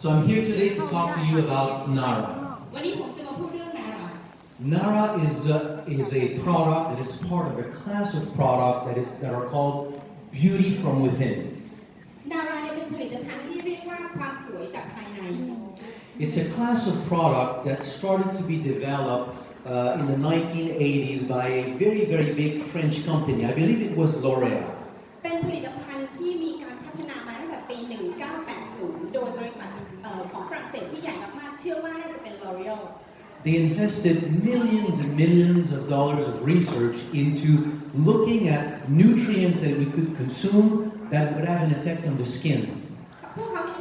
So I'm here today to talk to you about Naara. วันนี้ผมจะมาพูดเรื่อง Naara. Naara is a product that is part of a class of product that are called beauty from within. Naara เนี่ยเป็นผลิตภัณฑ์ที่เรียกว่าความสวยจากภายใน It's a class of product that started to be developed in the 1980s by a very, very big French company. I believe it was L'Oréal. เป็นผลิตภัณฑ์ที่มีการพัฒนามาตั้งแต่ปี 1980 โดยบริษัทของฝรั่งเศสที่ใหญ่มากๆเชื่อว่าน่าจะเป็น L'Oréal. They invested millions and millions of dollars of research into looking at nutrients that we could consume that would have an effect on the skin. พวกเขาได้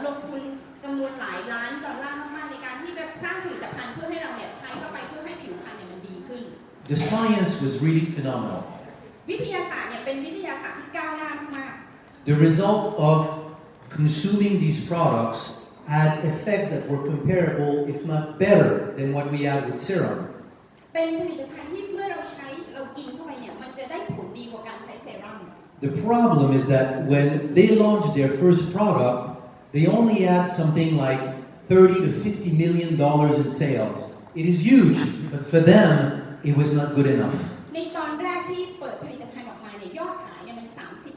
ลงทุนจำนวนหลายล้านดอลลาร์มากๆในการที่จะสร้างผลิตภัณฑ์เพื่อให้เราเนี่ยใช้เข้าไปเพื่อให้ผิวพรรณเนี่ยมันดีขึ้น The science was really phenomenal. วิทยาศาสตร์เนี่ยเป็นวิทยาศาสตร์ที่ก้าวหน้ามาก The result of consuming these products had effects that were comparable, if not better, than what we had with serum. เป็นผลิตภัณฑ์ที่เมื่อเราใช้เรากินเข้าไปเนี่ยมันจะได้ผลดีกว่าการใช้เซรั่ม The problem is that when they launched their first product, they only had something like $30 to $50 million in sales. It is huge, but for them, it was not good enough. ในตอนแรกที่เปิดผลิตภัณฑ์ออกมาเนี่ยยอดขายเนี่ยมัน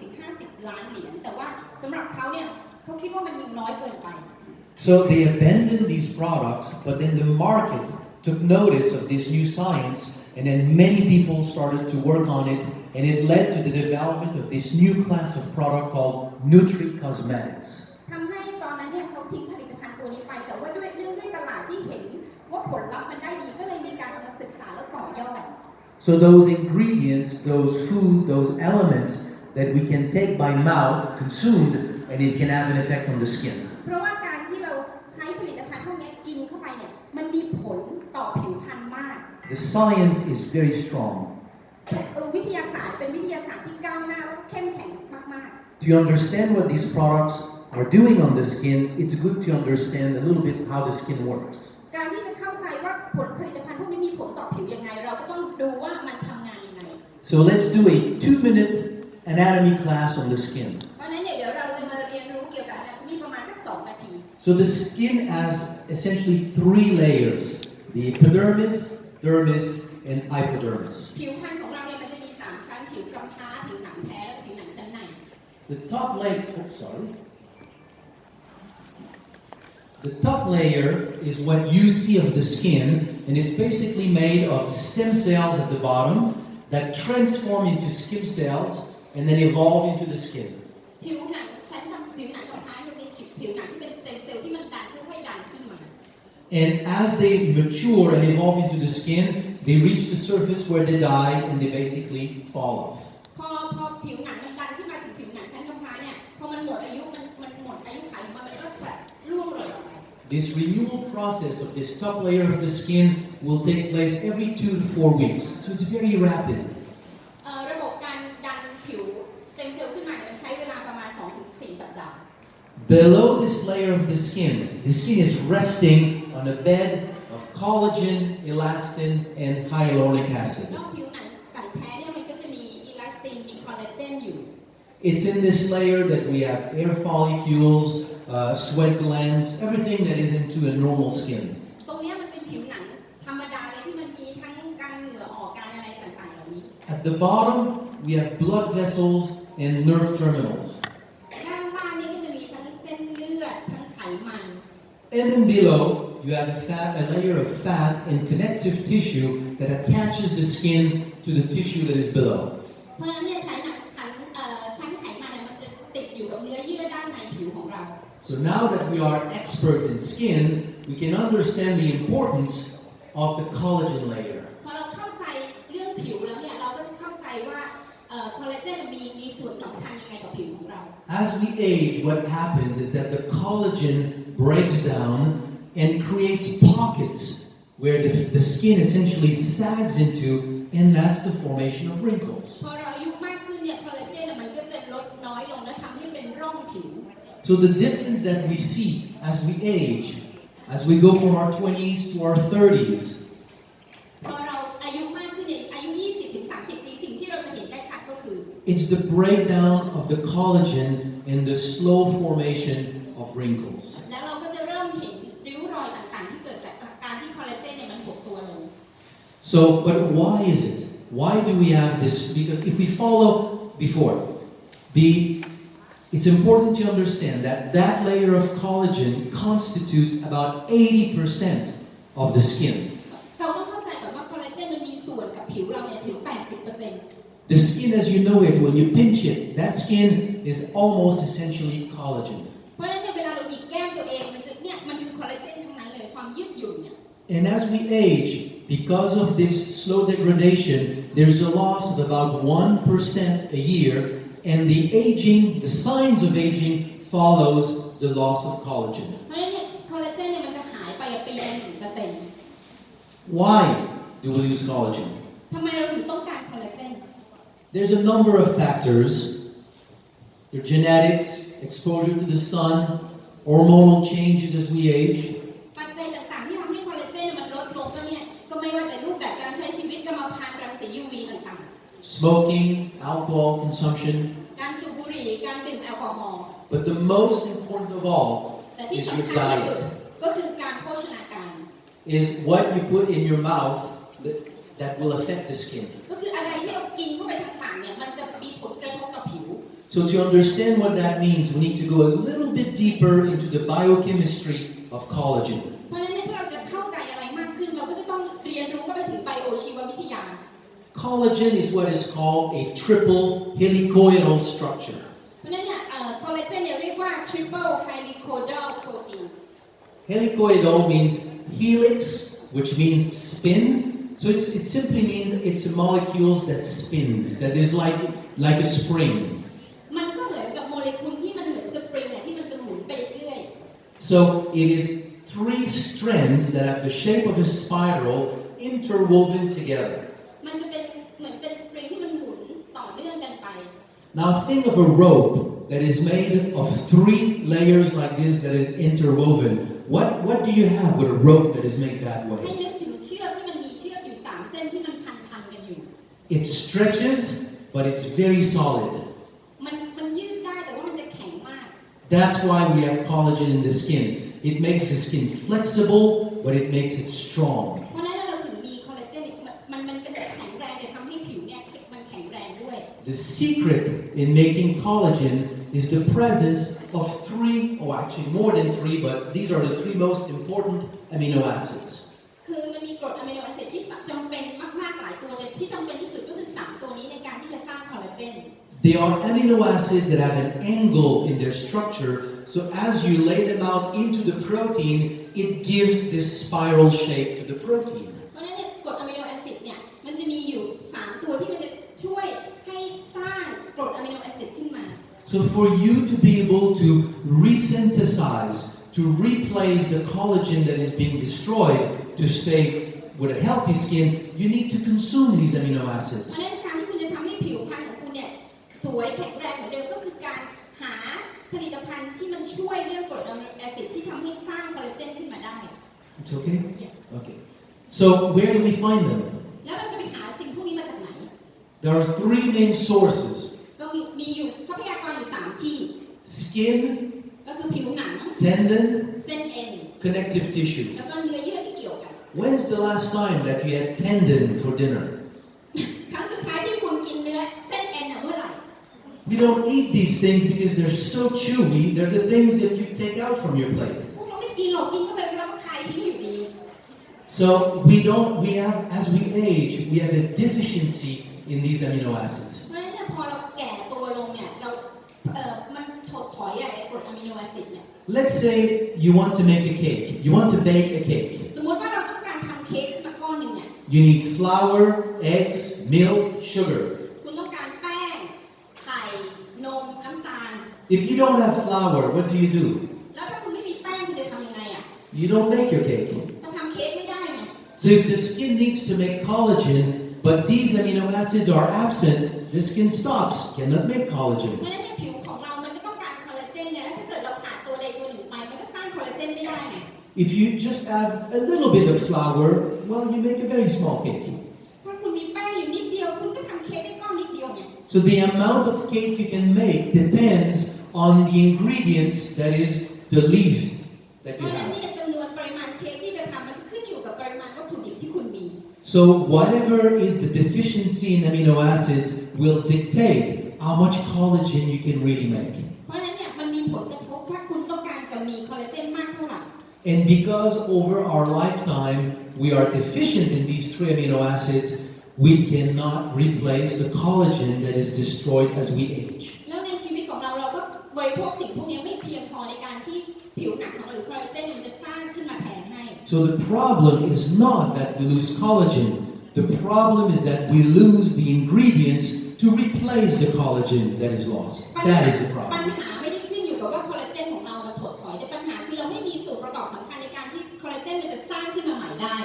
30-50 ล้านเหรียญแต่ว่าสำหรับเขาเนี่ยเขาคิดว่ามันยังน้อยเกินไป So they abandoned these products, but then the market took notice of this new science, and then many people started to work on it, and it led to the development of this new class of product called Nutri-Cosmetics. ทำให้ตอนนั้นเนี่ยเขาทิ้งผลิตภัณฑ์ตัวนี้ไปแต่ว่าด้วยตลาดที่เห็นว่าผลลัพธ์มันได้ดีก็เลยมีการเอามาศึกษาและต่อยอด So those ingredients, those food, those elements that we can take by mouth, consumed, and it can have an effect on the skin. เพราะว่าการที่เราใช้ผลิตภัณฑ์พวกนี้กินเข้าไปเนี่ยมันมีผลต่อผิวพรรณมาก The science is very strong. วิทยาศาสตร์เป็นวิทยาศาสตร์ที่ก้าวหน้าและเข้มแข็งมาก To understand what these products are doing on the skin, it's good to understand a little bit how the skin works. ๆการที่จะเข้าใจว่าผลิตภัณฑ์พวกนี้มีผลต่อผิวยังไงเราก็ต้องดูว่ามันทำงานยังไง So let's do a 2-minute anatomy class on the skin. เพราะฉะนั้นเนี่ยเดี๋ยวเราจะมาเรียนรู้เกี่ยวกับ anatomy ประมาณสัก2 นาที So the skin has essentially 3 layers: the epidermis, dermis, and hypodermis. ผิวพรรณของเราเนี่ยมันจะมี3ชั้นผิวกำพร้าผิวหนังแท้และผิวหนังชั้นใน The top layer is what you see of the skin, and it's basically made of stem cells at the bottom that transform into skin cells and then evolve into the skin. ผิวหนังชั้นผิวหนังกำพร้ามันเป็นผิวหนังที่เป็นสเต็มเซลล์ที่มันดันค่อยๆดันขึ้นมา And as they mature and evolve into the skin, they reach the surface where they die and they basically fall off. พอผิวหนังมันดันขึ้นมาถึงผิวหนังชั้นกำพร้าเนี่ยพอมันหมดอายุมันหมดอายุขัยของมันก็จะร่วงหล่นออกไป This renewal process of this top layer of the skin will take place every 2 to 4 weeks, so it's very rapid. ระบบการดันผิวสเต็มเซลล์ขึ้นมามันใช้เวลาประมาณ 2-4 สัปดาห์ Below this layer of the skin is resting on a bed of collagen, elastin, and hyaluronic acid. นอกผิวหนังแท้เนี่ยมันก็จะมีอีลาสตินมีคอลลาเจนอยู่ It's in this layer that we have hair follicles, sweat glands, everything that is into a normal skin. ตรงนี้มันเป็นผิวหนังธรรมดาเลยที่มันมีทั้งการเหงื่อออกการอะไรต่างๆเหล่านี้ At the bottom, we have blood vessels and nerve terminals. ด้านล่างนี่ก็จะมีทั้งเส้นเลือดทั้งไขมัน And then below, you have a layer of fat and connective tissue that attaches the skin to the tissue that is below. เพราะฉะนั้นเนี่ยชั้นไขมันเนี่ยมันจะติดอยู่กับเนื้อเยื่อด้านในผิวของเรา So now that we are expert in skin, we can understand the importance of the collagen layer. พอเราเข้าใจเรื่องผิวแล้วเนี่ยเราก็จะเข้าใจว่าคอลลาเจนมีส่วนสำคัญยังไงต่อผิวของเรา As we age, what happens is that the collagen breaks down and creates pockets where the skin essentially sags into, and that's the formation of wrinkles. พอเราอายุมากขึ้นเนี่ยคอลลาเจนมันก็จะลดน้อยลงและทำให้เป็นร่องผิว So the difference that we see as we age, as we go from our 20s to our 30s, พอเราอายุมากขึ้นเนี่ยอายุ 20-30 ปีสิ่งที่เราจะเห็นได้ชัดก็คือ it's the breakdown of the collagen and the slow formation of wrinkles. แล้วเราก็ เริ่มเห็นริ้วรอยต่างๆที่เกิดจากการที่คอลลาเจนเนี่ยมันหดตัวลง So, but why is it? Why do we have this? Because if we follow before, it's important to understand that that layer of collagen constitutes about 80% of the skin. เราต้องเข้าใจก่อนว่าคอลลาเจนมันมีส่วนกับผิวเราเนี่ยถึง 80% The skin as you know it, when you pinch it, that skin is almost essentially collagen. เพราะฉะนั้นเนี่ยเวลาเราหยิกแก้มตัวเองมันคือคอลลาเจนทั้งนั้นเลยความยืดหยุ่นเนี่ย And as we age, because of this slow degradation, there's a loss of about 1% a year, and the signs of aging follows the loss of collagen. เพราะฉะนั้นเนี่ยคอลลาเจนเนี่ยมันจะหายไปปีละ 1% Why do we lose collagen? ทำไมเราถึงต้องการคอลลาเจน There's a number of factors. Your genetics, exposure to the sun, hormonal changes as we age. ปัจจัยต่างๆที่ทำให้คอลลาเจนมันลดลงก็ไม่ว่าจะรูปแบบการใช้ชีวิตกรรมพันธุ์รังสี UV ต่างๆ Smoking, alcohol consumption. การสูบบุหรี่การดื่มแอลกอฮอล์ But the most important of all แต่ที่ is สำ your คัญที่สุด diet. ก็คือการโภชนาการ Is what you put in your mouth that will affect the skin. ก็คืออะไรที่เรากินเข้าไปทางปากเนี่ยมันจะมีผลกระทบกับผิว So to understand what that means, we need to go a little bit deeper into the biochemistry of collagen. เพราะฉะนั้นเนี่ยถ้าเราจะเข้าใจอะไรมากขึ้นเราก็จะต้องเรียนรู้ก็ไปถึงไบโอชีววิทยา Collagen is what is called a triple helicoidal structure. เพราะฉะนั้นเนี่ยคอลลาเจนเนี่ยเรียกว่า triple helicoidal protein Helicoidal means helix, which means spin. So it simply means it's molecules that spins, that is like a spring. มันก็เหมือนกับโมเลกุลที่มันเหมือนสปริงเนี่ยที่มันจะหมุนไปเรื่อย So it is 3 strands that have the shape of a spiral interwoven together. มันจะเป็นเหมือนเป็นสปริงที่มันหมุนต่อเนื่องกันไป Now think of a rope that is made of 3 layers like this that is interwoven. What do you have with a rope that is made that ให้ way? นึกถึงเชือกที่มันมีเชือกอยู่3เส้นที่มันพันกันอยู่ It stretches, but it's very solid. มันยืดได้แต่ว่ามันจะแข็งมาก That's why we have collagen in the skin. It makes the skin flexible, but it makes it strong. เพราะฉะนั้นเราถึงมีคอลลาเจนมันเป็นแข็งแรงแต่ทำให้ผิวเนี่ยมันแข็งแรงด้วย The secret in making collagen is the presence of 3, or actually more than 3, but these are the 3 most important amino acids. คือมันมีกรดอะมิโนแอซิดที่จำเป็นมากๆหลายตัวเลยที่จำเป็นที่สุดก็คือ3ตัวนี้ในการที่จะสร้างคอลลาเจน They are amino acids that have an angle in their structure, so as you lay them out into the protein, it gives this spiral shape to the protein. เพราะฉะนั้นเนี่ยกรดอะมิโนแอซิดเนี่ยมันจะมีอยู่3ตัวที่มันจะช่วยให้สร้างกรดอะมิโนแอซิดขึ้นมา So for you to be able to resynthesize, to replace the collagen that is being destroyed, to stay with a healthy skin, you need to consume these amino เพ acids. ราะฉะนั้นการที่คุณจะทำให้ผิวพรรณของคุณเนี่ยสวยแข็งแรงเหมือนเดิมก็คือการหาผลิตภัณฑ์ที่มันช่วยเรื่องกรดอะมิโนแอซิดที่ทำให้สร้างคอลลาเจนขึ้นมาได้ It's okay? Okay. So where do we find them? แล้วเราจะไปหาสิ่งพวกนี้มาจากไหน There are 3 main sources. ก็มีอยู่ทรัพยากรอยู่3ที่ Skin, ก็คือผิวหนัง tendon, เส้นเอ็น connective tissue. แล้วก็เนื้อเยื่อที่เกี่ยวกัน When's the last time that you had tendon for dinner? ครั้งสุดท้ายที่คุณกินเนื้อเส้นเอ็นเมื่อไหร่ We don't eat these things because they're so chewy. They're the things that you take out from your plate. พวกเราไม่กินหรอกกินเข้าไปแล้วก็คายทิ้งอยู่ดี So as we age, we have a deficiency in these amino acids. เพราะฉะนั้นเนี่ยพอเราแก่ตัวลงเนี่ยมันถดถอยไอ้กรดอะมิโนแอซิดเนี่ย Let's say you want to make a cake. You want to bake a cake. สมมติว่าเราต้องการทำเค้กขึ้นมาก้อนหนึ่งเนี่ย You need flour, eggs, milk, sugar. คุณต้องการแป้งไข่นมน้ำตาล If you don't have flour, what do you do? แล้วถ้าคุณไม่มีแป้งคุณจะทำยังไงอ่ะ You don't make your cake. จะทำเค้กไม่ได้ไง So if the skin needs to make collagen, but these amino acids are absent, the skin stops, cannot make เพ collagen. ราะฉะนั้นเนี่ยผิวของเรามันก็ต้องการคอลลาเจนเนี่ยแล้วถ้าเกิดเราขาดตัวใดตัวหนึ่งไปมันก็สร้างคอลลาเจนไม่ได้ไง If you just add a little bit of flour, well, you make a very small cake. ถ้าคุณมีแป้งอยู่นิดเดียวคุณก็ทำเค้กได้ก้อนนิดเดียวไง So the amount of cake you can make depends on the ingredients that is the least that เพ you ราะฉะนั้น have. เนี่ยจำนวนปริมาณเค้กที่จะทำมันขึ้นอยู่กับปริมาณวัตถุดิบที่คุณมี So whatever is the deficiency in amino acids will dictate how much collagen you can really make. เพราะฉะนั้นเนี่ยมันมีผลกระทบถ้าคุณต้องการจะมีคอลลาเจนมากเท่าไหร่ And because over our lifetime we are deficient in these 3 amino acids, we cannot replace the collagen that is destroyed as we age. แล้วในชีวิตของเราก็บริโภคสิ่งพวกนี้ไม่เพียงพอในการที่ผิวหนังของเราหรือคอลลาเจนมันจะสร้างขึ้นมาแทนให้ So the problem is not that we lose collagen. The problem is that we lose the ingredients to replace the collagen that is lost. That is the ปัญ problem. หาไม่ได้ขึ้นอยู่กับว่าคอลลาเจนของเรามันถดถอยแต่ปัญหาคือเราไม่มีส่วนประกอบสำคัญในการที่คอลลาเจนมันจะสร้างขึ้นมาใหม่ได้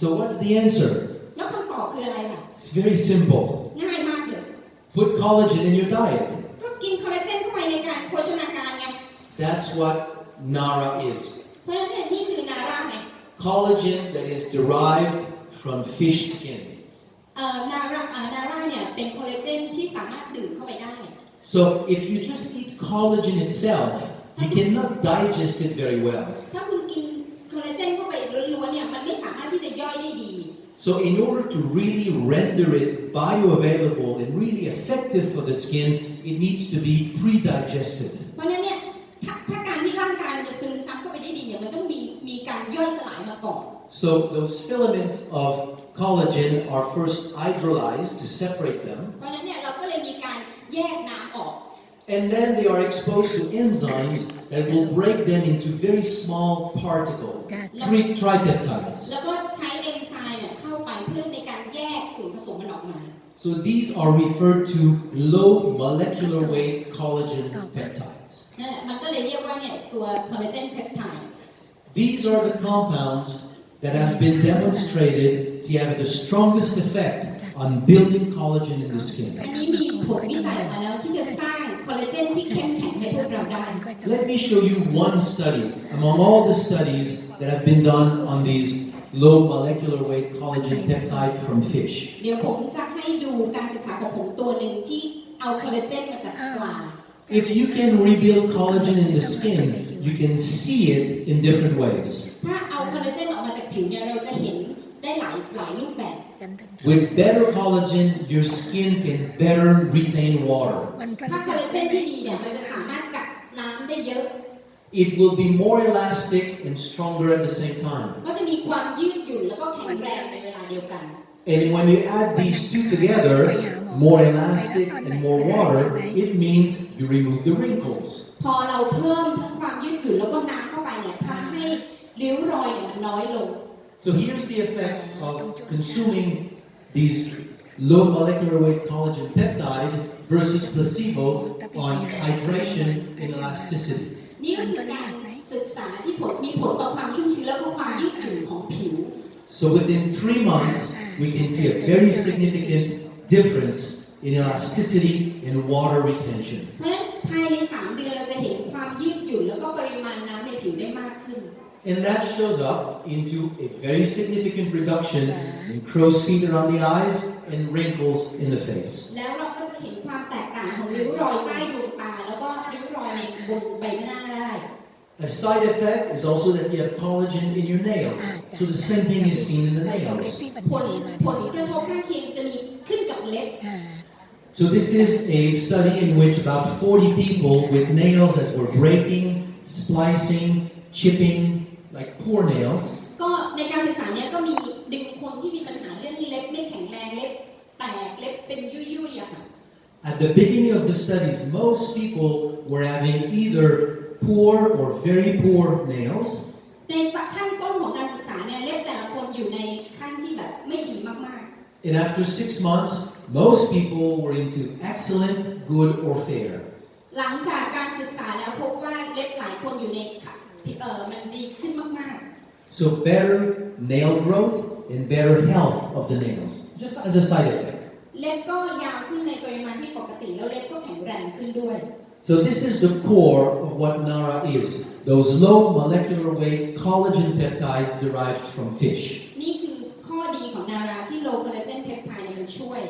So what's the answer? แล้วคำตอบคืออะไรล่ะ It's very simple. ง่ายมากเลย Put collagen in your diet. ก็กินคอลลาเจนเข้าไปในการโภชนาการไง That's what Naara is. เพราะฉะนั้นเนี่ยนี่คือนาร่าไง Collagen that is derived from fish skin. นาร่าเนี่ยเป็นคอลลาเจนที่สามารถดื่มเข้าไปได้ So if you just eat collagen itself, you cannot digest it very well. ถ้าคุณกินคอลลาเจนเข้าไปล้วนๆเนี่ยมันไม่สามารถที่จะย่อยได้ดี So in order to really render it bioavailable and really effective for the skin, it needs to be pre-digested. เพราะฉะนั้นเนี่ยถ้าการที่ร่างกายมันจะซึมซับเข้าไปได้ดีเนี่ยมันต้องมีการย่อยสลายมาก่อน So those filaments of collagen are first hydrolyzed to separate them. เพราะฉะนั้นเนี่ยเราก็เลยมีการแยกน้ำออก And then they are exposed to enzymes that will break them into very small particles, tripeptides. แล้วก็ใช้เอนไซม์เนี่ยเข้าไปเพื่อในการแยกส่วนผสมมันออกมา So these are referred to low molecular weight collagen peptides. นั่นแหละมันก็เลยเรียกว่าเนี่ยตัวคอลลาเจนเพปไทด์ These are the compounds that have been demonstrated to have the strongest effect on building collagen in the skin. อันนี้มีผลวิจัยออกมาแล้วที่จะสร้างคอลลาเจนที่เข้มแข็งให้พวกเราได้ Let me show you one study among all the studies that have been done on these low molecular weight collagen peptide from fish. เดี๋ยวผมจะให้ดูการศึกษาของผมตัวหนึ่งที่เอาคอลลาเจนมาจากปลา If you can rebuild collagen in the skin, you can see it in different ways. ถ้าเอาคอลลาเจนออกมาจากผิวเนี่ยเราจะเห็นได้หลายรูปแบบ With better collagen, your skin can better retain water. ถ้าคอลลาเจนที่ดีเนี่ยมันจะสามารถกักน้ำได้เยอะ It will be more elastic and stronger at the same time. ก็จะมีความยืดหยุ่นแล้วก็แข็งแรงในเวลาเดียวกัน And when you add these two together, more elastic and more water, it means you remove the wrinkles. พอเราเพิ่มทั้งความยืดหยุ่นแล้วก็น้ำเข้าไปเนี่ยทำให้ริ้วรอยเนี่ยมันน้อยลง So here's the effect of consuming these low molecular weight collagen peptide versus placebo on hydration and elasticity. นี่ก็คือการศึกษาที่มีผลต่อความชุ่มชื้นและก็ความยืดหยุ่นของผิว So within 3 months, we can see a very significant difference in elasticity and water retention. เพราะฉะนั้นภายใน3 เดือนเราจะเห็นความยืดหยุ่นแล้วก็ปริมาณน้ำในผิวได้มากขึ้น And that shows up into a very significant reduction in crow's feet around the eyes and wrinkles in the face. แล้วเราก็จะเห็นความแตกต่างของริ้วรอยใต้ดวงตาแล้วก็ริ้วรอยในบนใบหน้าได้ A side effect is also that you have collagen in your nails. So the same thing is seen in the nails. ผลกระทบข้างเคียงจะมีขึ้นกับเล็บ So this is a study in which about 40 people with nails that were breaking, splicing, chipping, like poor nails, ก็ในการศึกษาเนี้ยก็มีดึงคนที่มีปัญหาเรื่องเล็บไม่แข็งแรงเล็บแตกเล็บเป็นยุ่ยๆอะค่ะ at the beginning of the studies, most people were having either poor or very poor nails, ในขั้นต้นของการศึกษาเนี่ยเล็บแต่ละคนอยู่ในขั้นที่แบบไม่ดีมาก and after 6 months, most people were into excellent, good, or fair. ๆหลังจากการศึกษาแล้วพบว่าเล็บหลายคนอยู่ในมันดีขึ้นมาก So better nail growth and better health of the nails, just as a side effect. ๆเล็บก็ยาวขึ้นในปริมาณที่ปกติแล้วเล็บก็แข็งแรงขึ้นด้วย So this is the core of what Naara is, those low molecular weight collagen peptide derived from fish. นี่คือข้อดีของนาราที่โลคอลลาเจนเพปไทด์มันช่วย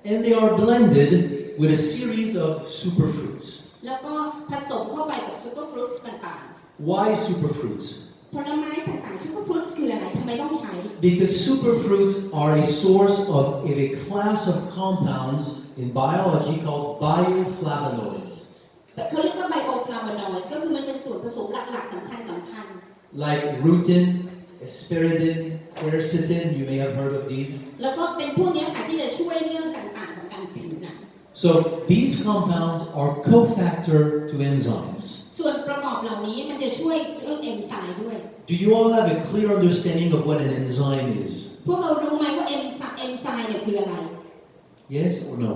And they are blended with a series of superfruits. แล้วก็ผสมเข้าไปกับซูเปอร์ฟรุตส์ต่าง Why superfruits? ผลไม้ต่างๆ superfruits คืออะไรทำไมต้องใช้ Because superfruits are a source of a class of compounds in biology called bioflavonoids. เขาเรียกว่า bioflavonoids ก็คือมันเป็นส่วนผสมหลักๆสำคัญ Like rutin, asparagine, quercetin, you may have heard of these. แล้วก็เป็นพวกนี้ค่ะที่จะช่วยเรื่องต่างๆของการผิวหนัง So these compounds are cofactor to enzymes. ส่วนประกอบเหล่านี้มันจะช่วยเรื่องเอนไซม์ด้วย Do you all have a clear understanding of what an enzyme is? พวกเรารู้ไหมว่าเอนไซม์เนี่ยคืออะไร Yes or no?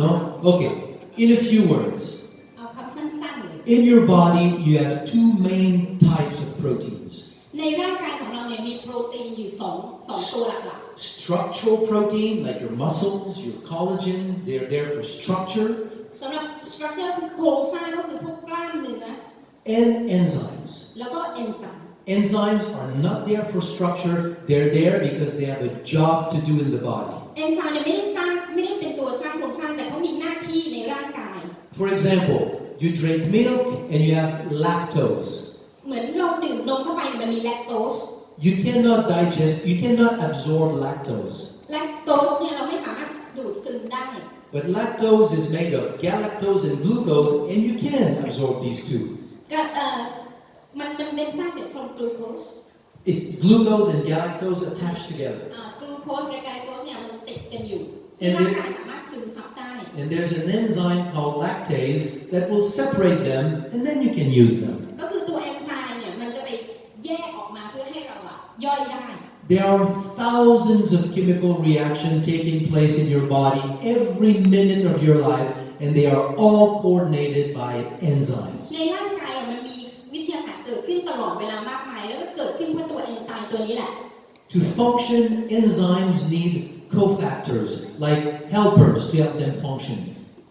No? Okay. In a few words. เอาคำสั้นๆเลย In your body, you have two main types of proteins. ในร่างกายของเราเนี่ยมีโปรตีนอยู่2ตัวหลัก Structural protein, like your muscles, your collagen, they're there for structure. ๆสำหรับ structure คือโครงสร้างก็คือพวกกล้ามเนื้อ And enzymes. แล้วก็เอนไซม์ Enzymes are not there for structure, they're there because they have a job to do in the body. เอนไซม์เนี่ยไม่ได้เป็นตัวสร้างโครงสร้างแต่เขามีหน้าที่ในร่างกาย For example, you drink milk and you have lactose. เหมือนเราดื่มนมเข้าไปมันมีแลคโตส You cannot absorb lactose. แลคโตสเนี่ยเราไม่สามารถดูดซึมได้ But lactose is made of galactose and glucose, and you can absorb these two. มันเป็นสร้างจากfrom glucose It's glucose and galactose attached together. กลูโคสกับแกลโตสเนี่ยมันติดกันอยู่ซึ่งร่างกายสามารถซึมซับได้ And there's an enzyme called lactase that will separate them, and then you can use them. ก็คือตัวเอนไซม์เนี่ยมันจะไปแยกออกมาเพื่อให้เราย่อยได้ There are thousands of chemical reactions taking place in your body every minute of your life, and they are all coordinated by enzymes. ในร่างกายเรามันมีวิทยาศาสตร์เกิดขึ้นตลอดเวลามากมายแล้วก็เกิดขึ้นเพราะตัวเอนไซม์ตัวนี้แหละ To function, enzymes need cofactors, like helpers to help them function.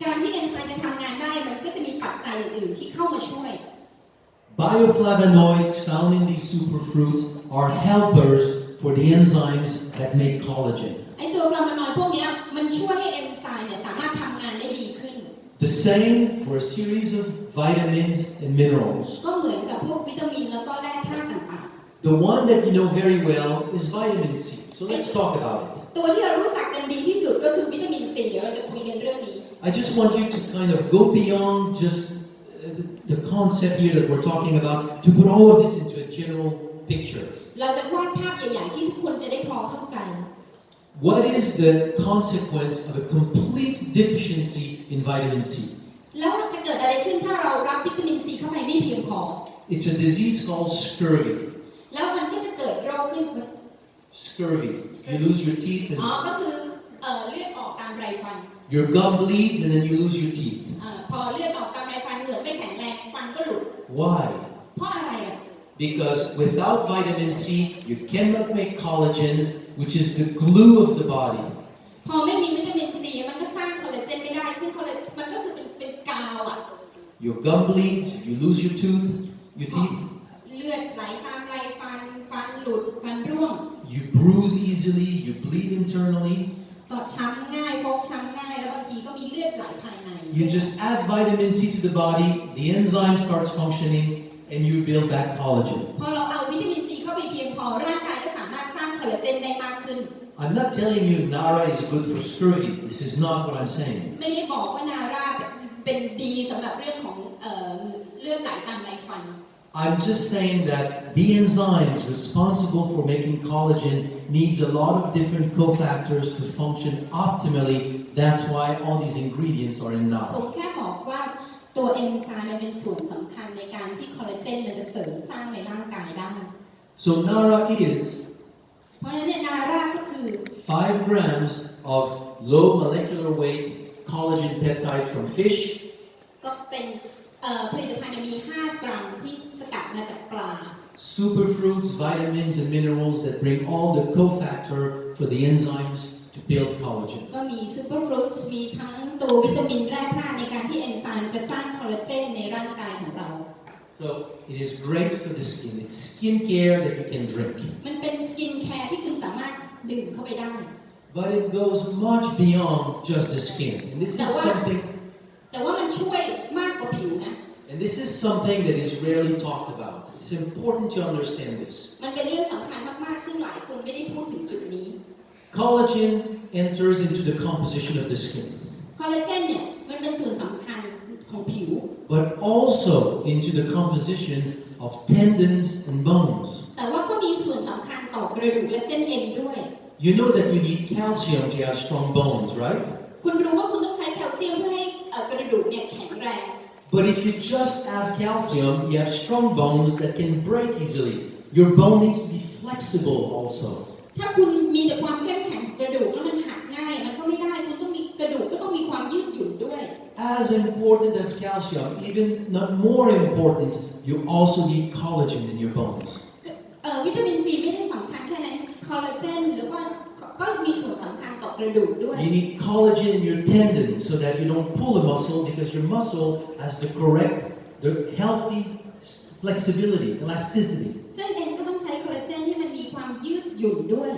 การที่เอนไซม์จะทำงานได้มันก็จะมีปัจจัยอื่นๆที่เข้ามาช่วย Bioflavonoids found in these superfruits are helpers for the enzymes that make collagen. ไอตัวฟลาโวนอยด์พวกนี้มันช่วยให้เอนไซม์เนี่ยสามารถทำงานได้ดีขึ้น The same for a series of vitamins and minerals. ก็เหมือนกับพวกวิตามินแล้วก็แร่ธาตุต่าง The one that you know very well is vitamin C. So let's talk about it. ๆตัวที่เรารู้จักกันดีที่สุดก็คือวิตามินซีเดี๋ยวเราจะคุยกันเรื่องนี้ I just want you to kind of go beyond just the concept here that we're talking about, to put all of this into a general picture. เราจะวาดภาพใหญ่ๆที่ทุกคนจะได้พอเข้าใจ What is the consequence of a complete deficiency in vitamin C? แล้วจะเกิดอะไรขึ้นถ้าเรารับวิตามินซีเข้าไปไม่เพียงพอ It's a disease called scurvy. แล้วมันก็จะเกิดโรคขึ้น Scurvy. You lose your teeth ก็คือเลือดออกตามไรฟัน your gum bleeds and then you lose your teeth. พอเลือดออกตามไรฟันเหงือกไม่แข็งแรงฟันก็หลุด Why? เพราะอะไรอ่ะ Because without vitamin C, you cannot make collagen, which is the glue of the body. พอไม่มีวิตามินซีมันก็สร้างคอลลาเจนไม่ได้ซึ่งมันก็คือเป็นกาวอ่ะ Your gum bleeds, you lose your teeth. เลือดไหลตามไรฟันหลุดฟันร่วง You bruise easily, you bleed internally. ก็ช้ำง่ายฟกช้ำง่ายแล้วบางทีก็มีเลือดไหลภายใน You just add vitamin C to the body, the enzyme starts functioning, and you build back collagen. พอเราเอาวิตามินซีเข้าไปเพียงพอร่างกายก็สามารถสร้างคอลลาเจนได้มากขึ้น I'm not telling you Naara is good for scurvy. This is not what I'm saying. ไม่ได้บอกว่านาราเป็นดีสำหรับเรื่องของเลือดไหลตามไรฟัน I'm just saying that the enzymes responsible for making collagen needs a lot of different cofactors to function optimally. That's why all these ingredients are in ผม Naara. แค่บอกว่าตัวเอนไซม์มันเป็นส่วนสำคัญในการที่คอลลาเจนมันจะเสริมสร้างในร่างกายได้ So Naara is เพราะฉะนั้นเนี่ยนาราก็คือ 5 grams of low molecular weight collagen peptide from fish. ก็เป็นผลิตภัณฑ์มี5 กรัมที่สกัดมาจากปลา Superfruits, vitamins, and minerals that bring all the cofactor for the enzymes to build collagen. ก็มีซูเปอร์ฟรุตส์มีทั้งตัววิตามินแร่ธาตุในการที่เอนไซม์จะสร้างคอลลาเจนในร่างกายของเรา So it is great for the skin. It's skincare that you can drink. มันเป็นสกินแคร์ที่คุณสามารถดื่มเข้าไปได้ But it goes much beyond just the skin. And this is something แต่ว่ามันช่วยมากกว่าผิวนะ And this is something that is rarely talked about. It's important to understand this. มันเป็นเรื่องสำคัญมากๆซึ่งหลายคนไม่ได้พูดถึงจุดนี้ Collagen enters into the composition of the skin, คอลลาเจนเนี่ยมันเป็นส่วนสำคัญของผิว but also into the composition of tendons and bones. แต่ว่าก็มีส่วนสำคัญต่อกระดูกและเส้นเอ็นด้วย You know that you need calcium to have strong bones, right? คุณรู้ว่าคุณต้องใช้แคลเซียมเพื่อให้กระดูกเนี่ยแข็งแรง But if you just have calcium, you have strong bones that can break easily. Your bone needs to be flexible also. ถ้าคุณมีแต่ความเข้มแข็งของกระดูกแล้วมันหักง่ายมันก็ไม่ได้คุณต้องมีกระดูกก็ต้องมีความยืดหยุ่นด้วย As important as calcium, even not more important, you also need collagen in your bones. วิตามินซีไม่ได้สำคัญแค่นั้นคอลลาเจนแล้วก็มีส่วนสำคัญต่อกระดูกด้วย You need collagen in your tendons so that you don't pull a muscle because your muscle has the correct, the healthy flexibility, elasticity. เส้นเอ็นก็ต้องใช้คอลลาเจนที่มันมีความยืดหยุ่นด้วย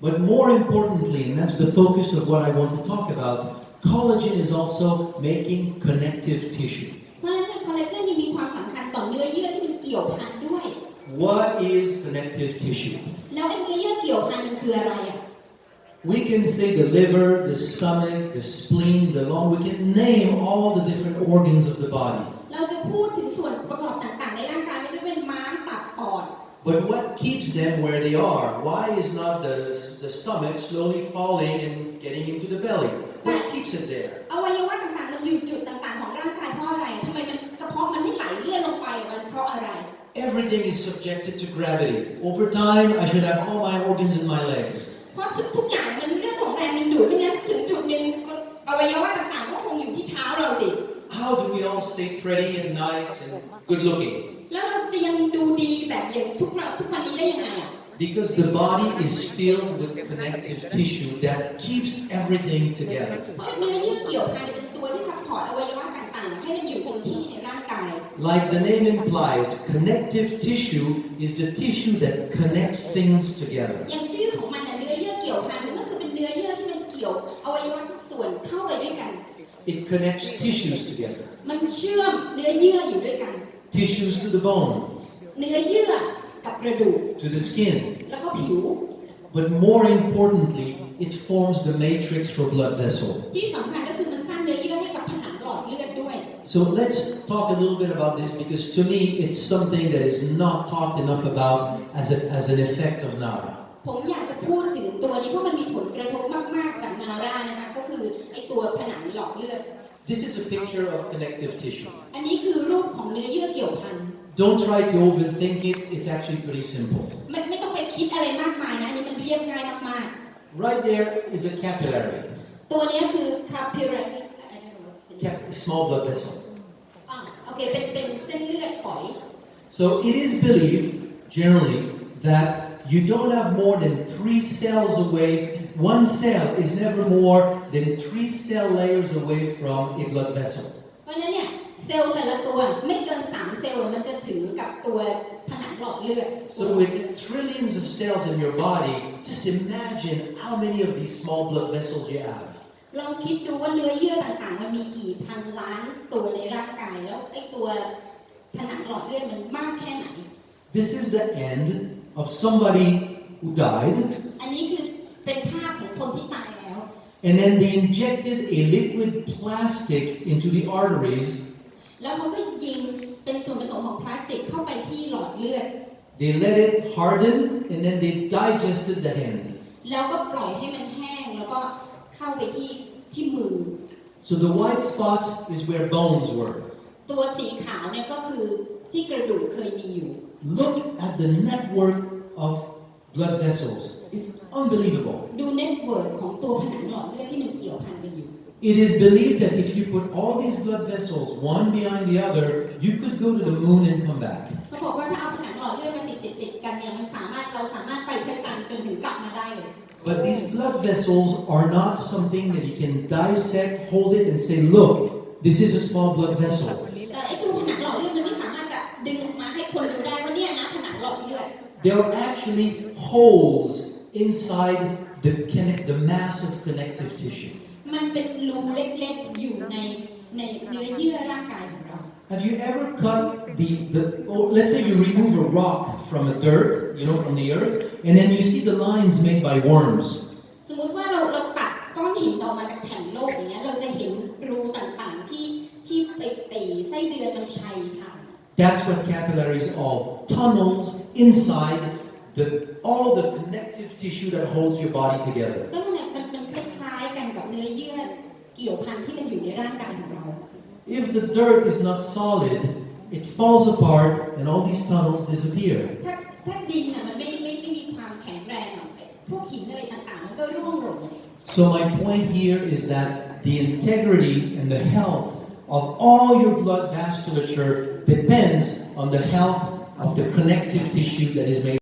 But more importantly, and that's the focus of what I want to talk about, collagen is also making connective tissue. เพราะฉะนั้นคอลลาเจนยังมีความสำคัญต่อเนื้อเยื่อที่มันเกี่ยวพันด้วย What is connective tissue? แล้วไอ้เนื้อเยื่อเกี่ยวพันมันคืออะไรอ่ะ We can say the liver, the stomach, the spleen, the lung. We can name all the different organs of the body. เราจะพูดถึงส่วนประกอบต่างๆในร่างกายไม่ว่าจะเป็นม้ามตับปอด But what keeps them where they are? Why is not the stomach slowly falling and getting into the belly? What keeps it there? อวัยวะต่างๆมันอยู่จุดต่างๆของร่างกายเพราะอะไรทำไมมันกระเพาะมันไม่ไหลเลื่อนลงไปมันเพราะอะไร Everything is subjected to gravity. Over time, I should have all my organs in my legs. เพราะทุกอย่างมันเรื่องของแรงดึงดูดไม่งั้นถึงจุดหนึ่งอวัยวะต่างๆก็คงอยู่ที่เท้าเราสิ How do we all stay pretty and nice and good looking? แล้วเราจะยังดูดีแบบอย่างทุกวันนี้ได้ยังไงอ่ะ Because the body is filled with connective tissue that keeps everything together. เพราะเนื้อเยื่อเกี่ยวพันเป็นตัวที่ซัพพอร์ตอวัยวะต่างๆให้มันอยู่คงที่ในร่างกาย Like the name implies, connective tissue is the tissue that connects things together. อย่างชื่อของมันเนื้อเยื่อเกี่ยวพันมันก็คือเป็นเนื้อเยื่อที่มันเกี่ยวอวัยวะทุกส่วนเข้าไปด้วยกัน It connects tissues together. มันเชื่อมเนื้อเยื่ออยู่ด้วยกัน Tissues to the bone, เนื้อเยื่อกับกระดูก to the skin. แล้วก็ผิว But more importantly, it forms the matrix for blood vessel. ที่สำคัญก็คือมันสร้างเนื้อเยื่อให้กับผนังหลอดเลือดด้วย So let's talk a little bit about this because to me it's something that is not talked enough about as an effect of Naara. ผมอยากจะพูดถึงตัวนี้เพราะมันมีผลกระทบมากๆจากนาร่านะคะก็คือไอตัวผนังหลอดเลือด This is a picture of connective tissue. อันนี้คือรูปของเนื้อเยื่อเกี่ยวพัน Don't try to overthink it, it's actually pretty simple. ไม่ต้องไปคิดอะไรมากมายนะอันนี้มันเรียบง่ายมาก Right there is a capillary, ๆตัวนี้คือ capillary small blood vessel. โอเคเป็นเส้นเลือดฝอย So it is believed generally that you don't have more than 3 cells away. One cell is never more than 3 cell layers away from a blood vessel. เพราะฉะนั้นเนี่ยเซลล์แต่ละตัวไม่เกิน3เซลล์มันจะถึงกับตัวผนังหลอดเลือด So with trillions of cells in your body, just imagine how many of these small blood vessels you have. ลองคิดดูว่าเนื้อเยื่อต่างๆมันมีกี่พันล้านตัวในร่างกายแล้วไอ้ตัวผนังหลอดเลือดมันมากแค่ไหน This is the end of somebody who died, อันนี้คือเป็นภาพของคนที่ตายแล้ว and then they injected a liquid plastic into the arteries. แล้วเขาก็ยิงเป็นส่วนผสมของพลาสติกเข้าไปที่หลอดเลือด They let it harden, and then they digested the hand. แล้วก็ปล่อยให้มันแห้งแล้วก็เข้าไปที่มือ So the white spot is where bones were. ตัวสีขาวเนี่ยก็คือที่กระดูกเคยมีอยู่ Look at the network of blood vessels. It's unbelievable. ดูเน็ตเวิร์กของตัวผนังหลอดเลือดที่มันเกี่ยวพันกันอยู่ It is believed that if you put all these blood vessels one behind the other, you could go to the moon and come back. เขาบอกว่าถ้าเอาผนังหลอดเลือดมาติดกันเนี่ยเราสามารถไปพระจันทร์จนถึงกลับมาได้เลย But these blood vessels are not something that you can dissect, hold it, and say, look, this is a small blood vessel. แต่ไอ้ตัวผนังหลอดเลือดมันไม่สามารถจะดึงออกมาให้คนดูได้ว่าเนี่ยนะผนังหลอดเลือด There are actually holes inside the mass of connective tissue. มันเป็นรูเล็กๆอยู่ในเนื้อเยื่อร่างกายของเรา Have you ever cut or let's say you remove a rock from a dirt, from the earth, and then you see the lines made by worms. สมมุติว่าเราตัดก้อนหินออกมาจากแผ่นโลกอย่างเงี้ยเราจะเห็นรูต่างๆที่ไส้เดือนมันชัยค่ะ That's what capillaries are. Tunnels inside all the connective tissue that holds your body together. ก็มันคล้ายๆกันกับเนื้อเยื่อเกี่ยวพันที่มันอยู่ในร่างกายของเรา If the dirt is not solid, it falls apart and all these tunnels disappear. ถ้าดินน่ะมันไม่มีความแข็งแรงอ่ะพวกหินอะไรต่างๆมันก็ร่วงหล่น So my point here is that the integrity and the health of all your blood vasculature depends on the health of the connective tissue that is made